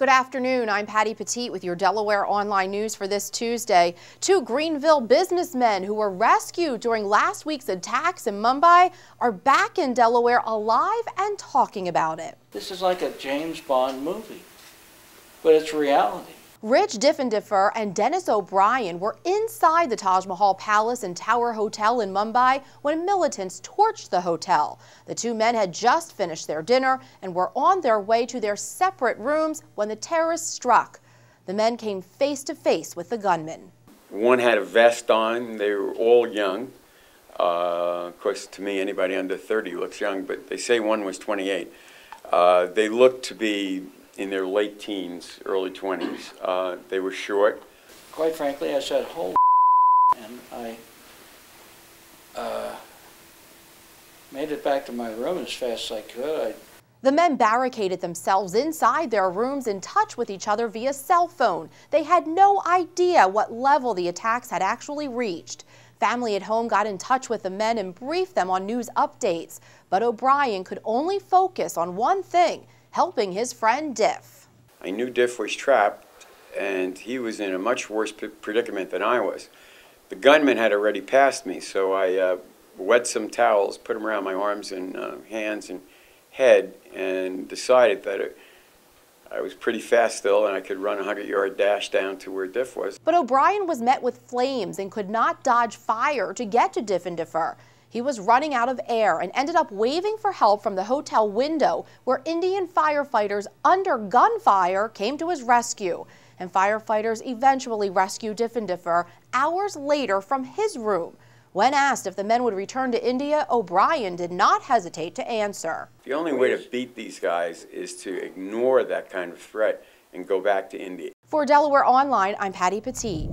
Good afternoon. I'm Patty Petit with your Delaware Online news for this Tuesday. Two Greenville businessmen who were rescued during last week's attacks in Mumbai are back in Delaware alive and talking about it. This is like a James Bond movie, but it's reality. Rich DIFFENDERFFER and Dennis O'Brien were inside the Taj Mahal Palace and Tower Hotel in Mumbai when militants torched the hotel. The two men had just finished their dinner and were on their way to their separate rooms when the terrorists struck. The men came face to face with the gunmen. One had a vest on. They were all young. Of course, to me, anybody under 30 looks young, but they say one was 28. They looked to be in their late teens, early 20s. They were short. Quite frankly, I said, "Holy," and I made it back to my room as fast as I could. The men barricaded themselves inside their rooms, in touch with each other via cell phone. They had no idea what level the attacks had actually reached. Family at home got in touch with the men and briefed them on news updates. But O'Brien could only focus on one thing: helping his friend Diff. I knew Diff was trapped, and he was in a much worse predicament than I was. The gunman had already passed me, so I wet some towels, put them around my arms and hands and head, and decided that I was pretty fast still and I could run a 100-yard dash down to where Diff was. But O'Brien was met with flames and could not dodge fire to get to DIFFENDERFFER. He was running out of air and ended up waving for help from the hotel window, where Indian firefighters under gunfire came to his rescue. And firefighters eventually rescued DIFFENDERFFER hours later from his room. When asked if the men would return to India, O'Brien did not hesitate to answer. The only way to beat these guys is to ignore that kind of threat and go back to India. For Delaware Online, I'm Patty Petit.